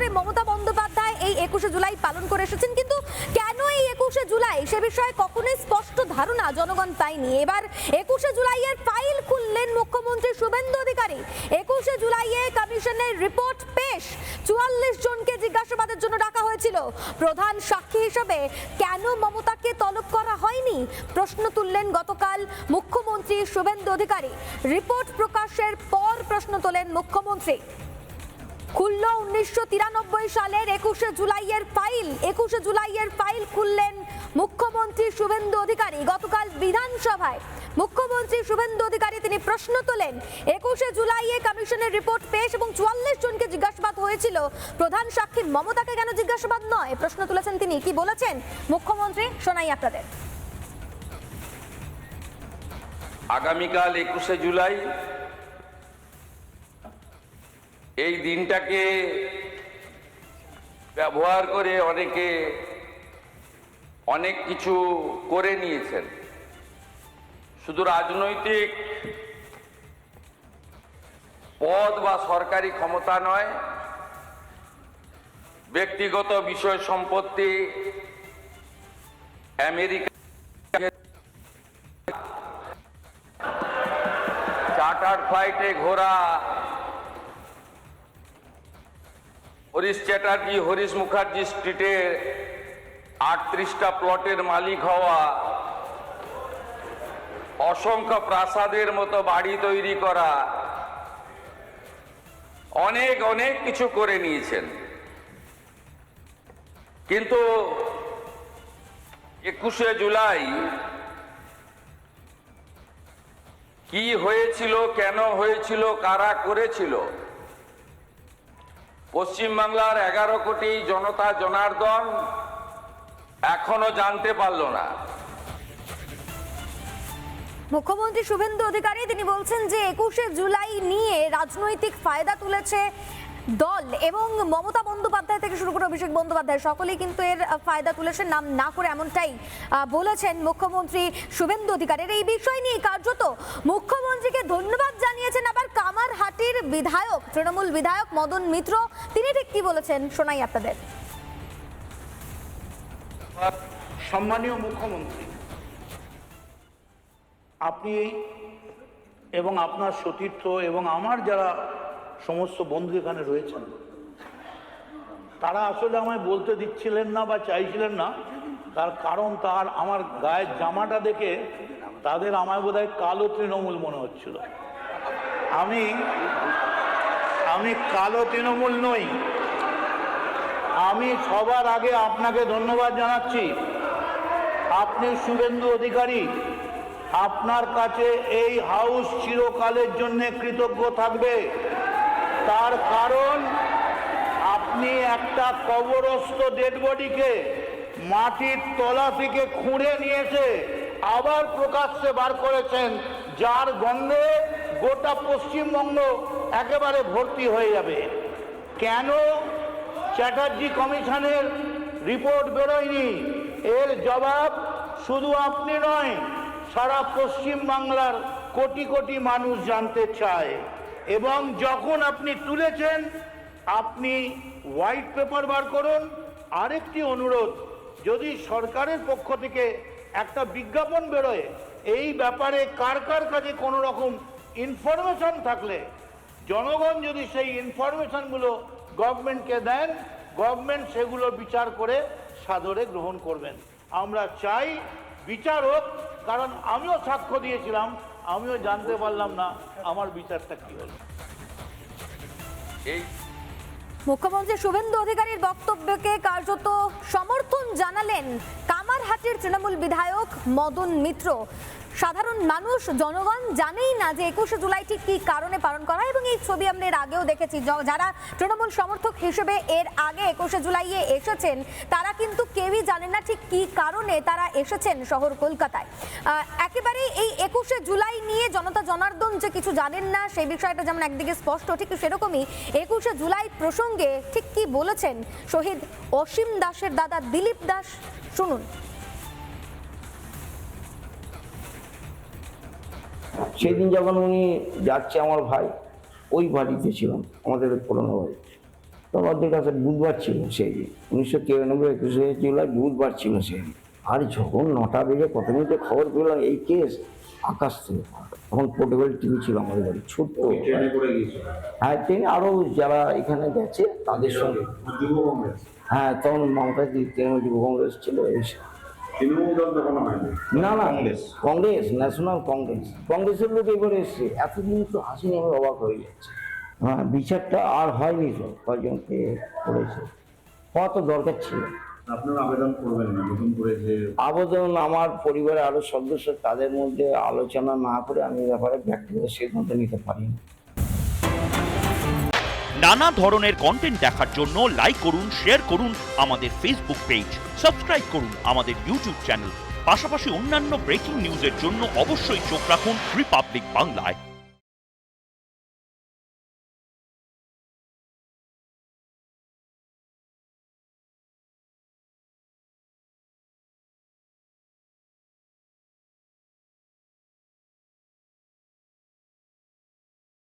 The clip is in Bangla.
ধরে মমতা বন্দ্যোপাধ্যায় এই 21শে জুলাই পালন করে এসেছেন, কিন্তু কেন এই 21শে জুলাই সে বিষয়ে কখনোই স্পষ্ট ধারণা জনগণ পায়নি। এবার 21শে জুলাইয়ের ফাইল খুললেন মুখ্যমন্ত্রী শুভেন্দু অধিকারী। 21শে জুলাইয়ে কমিশনের রিপোর্ট পেশ, 44 জনকে জিজ্ঞাসাবাদের জন্য ডাকা হয়েছিল। প্রধান সাক্ষী হিসেবে কেন মমতাকে তলব করা হয়নি প্রশ্ন তুললেন গতকাল মুখ্যমন্ত্রী শুভেন্দু অধিকারী। রিপোর্ট প্রকাশের পর প্রশ্ন তোলেন মুখ্যমন্ত্রী। খুলল 1993 সালের 21শে জুলাইয়ের ফাইল। 21শে জুলাইয়ের ফাইল খুললেন মুখ্যমন্ত্রী শুভেন্দু অধিকারী। গতকাল বিধানসভায় মুখ্যমন্ত্রী শুভেন্দু অধিকারী তিনি প্রশ্ন তোলেন, 21শে জুলাইয়ে কমিশনের রিপোর্ট পেশ এবং 44 জনকে জিজ্ঞাসাবাদ হয়েছিল, প্রধান সাক্ষী মমতাকে কেন জিজ্ঞাসাবাদ নয়? প্রশ্ন তুলেছেন তিনি। কি বলেছেন মুখ্যমন্ত্রী শোনাই আপনাদের। আগামীকাল 21শে জুলাই, এই দিনটাকে ব্যবহার করে অনেকে অনেক কিছু করে নিয়েছেন। শুধু রাজনৈতিক পদ বা সরকারি ক্ষমতা নয়, ব্যক্তিগত বিষয় সম্পত্তি, আমেরিকা চার্টার ফ্লাইটে ঘোরা, হরিশ চ্যাটার্জি হরিশ মুখার্জি স্ট্রিটে 38টা প্লটের মালিক হওয়া, অসংখ্য প্রাসাদের মতো বাড়ি তৈরি করা, অনেক অনেক কিছু করে নিয়েছেন। কিন্তু 21শে জুলাই কি হয়েছিল, কেন হয়েছিল, কারা করেছিল, পশ্চিমবাংলার 11 কোটি জনতা জনার্দন এখনো জানতে পারল না। মুখ্যমন্ত্রী শুভেন্দু অধিকারী তিনি বলছেন যে 21শে জুলাই নিয়ে রাজনৈতিক ফায়দা তুলেছে দল এবং মমতা বন্দ্যোপাধ্যায় থেকে শুরু করে অভিষেক বন্দ্যোপাধ্যায় সকলেই কিন্তু এর ফায়দা তুলেছেন, নাম না করে এমনটাই বলেছেন মুখ্যমন্ত্রী শুভেন্দু অধিকারীর। এই বিষয় নিয়ে কার্যত মুখ্যমন্ত্রীকে ধন্যবাদ জানিয়েছেন আবার কামারহাটির বিধায়ক, তৃণমূল বিধায়ক মদন মিত্র। তিনি ঠিক কি বলেছেন শোনাই আপনাদের। সম্মানীয় মুখ্যমন্ত্রী, আপনি এবং আপনার সতীর্থ এবং আমার যারা সমস্ত বন্ধু এখানে রয়েছেন, তারা আসলে আমায় বলতে দিচ্ছিলেন না বা চাইছিলেন না। তার কারণ তার আমার গায়ের জামাটা দেখে তাদের আমায় বোধহয় কালো তৃণমূল মনে হচ্ছিল। আমি কালো তৃণমূল নই। আমি সবার আগে আপনাকে ধন্যবাদ জানাচ্ছি। আপনি শুভেন্দু অধিকারী, আপনার কাছে এই হাউস চিরকালের জন্য কৃতজ্ঞ থাকবে। তার কারণ আপনি একটা কবরস্থ ডেড বডিকে মাটির তলা থেকে খুঁড়ে নিয়েছে আবার প্রকাশ্যে বার করেছেন, যার গন্ধে গোটা পশ্চিমবঙ্গ একেবারে ভর্তি হয়ে যাবে। কেন চ্যাটার্জি কমিশনের রিপোর্ট বেরোয়নি, এর জবাব শুধু আপনি নয়, সারা পশ্চিম বাংলার কোটি কোটি মানুষ জানতে চায়। এবং যখন আপনি তুলেছেন, আপনি হোয়াইট পেপার বার করুন। আরেকটি অনুরোধ, যদি সরকারের পক্ষ থেকে একটা বিজ্ঞাপন বেরোয় এই ব্যাপারে, কার কার কাছে কোনো রকম ইনফরমেশন থাকলে, জনগণ যদি সেই ইনফরমেশনগুলো গভর্নমেন্টকে দেন, গভর্নমেন্ট সেগুলো বিচার করে সাদরে গ্রহণ করবেন। আমরা চাই বিচার হোক, কারণ আমিও সাক্ষ্য দিয়েছিলাম, আমিও জানতে পারলাম না আমার বিচারটা কি হলো। মুখ্যমন্ত্রী শুভেন্দু অধিকারীর বক্তব্যকে কার্যত সমর্থন জানালেন কামারহাটির তৃণমূল বিধায়ক মদন মিত্র। সাধারণ মানুষ, জনগণ জানেই না যে 21শে জুলাই ঠিক কি কারণে পালন করা, এবং এই ছবি আমরা এর আগেও দেখেছি। যারা তৃণমূল সমর্থক হিসেবে এর আগে 21শে জুলাইয়ে এসেছেন, তারা কিন্তু কেউই জানেন না ঠিক কি কারণে তারা এসেছেন শহর কলকাতায়। একেবারেই এই 21শে জুলাই নিয়ে জনতা জনার্দন যে কিছু জানেন না সেই বিষয়টা যেমন একদিকে স্পষ্ট, ঠিক সেরকমই 21শে জুলাই প্রসঙ্গে ঠিক কি বলেছেন শহীদ অসীম দাসের দাদা দিলীপ দাস, শুনুন। সেদিন যখন উনি যাচ্ছে আমার ভাই, ওই বাড়িতে ছিলাম, আমাদের পুরনো বাড়ি। তো আমাদের কাছে বুধবার ছিল সেই 1993 21শে জুলাই বুধবার ছিল সেই। আর যখন 9টা বেজে কত মিনিটে খবর পেলাম এই কেস, আকাশ থেকে পড়া। তখন পোর্টেবল টিভি ছিল আমাদের বাড়ি, ছোট্ট। হ্যাঁ, ট্রেনে আরো যারা এখানে গেছে তাদের সঙ্গে। হ্যাঁ, তখন মমতা তৃণমূল যুব কংগ্রেস ছিল। না না, কংগ্রেস, ন্যাশনাল কংগ্রেসের লোক এবারে এসছে। এতদিন তো আসেনি, আমি অবাক হয়ে যাচ্ছে। হ্যাঁ, বিচারটা আর হয়নি, তো কয়েকজনকে করেছে, হওয়া তো দরকার ছিল। আপনারা আবেদন করবেন না নতুন করে যে আবেদন আমার পরিবারের আরো সদস্য, তাদের মধ্যে আলোচনা না করে আমি ব্যাপারে ব্যক্তিগত সিদ্ধান্ত নিতে পারি না। নানা ধরনের কন্টেন্ট দেখার জন্য লাইক করুন, শেয়ার করুন আমাদের ফেসবুক পেজ, সাবস্ক্রাইব করুন আমাদের ইউটিউব চ্যানেল। পাশাপাশি অন্যান্য ব্রেকিং নিউজের জন্য অবশ্যই চোখ রাখুন রিপাবলিক বাংলায়।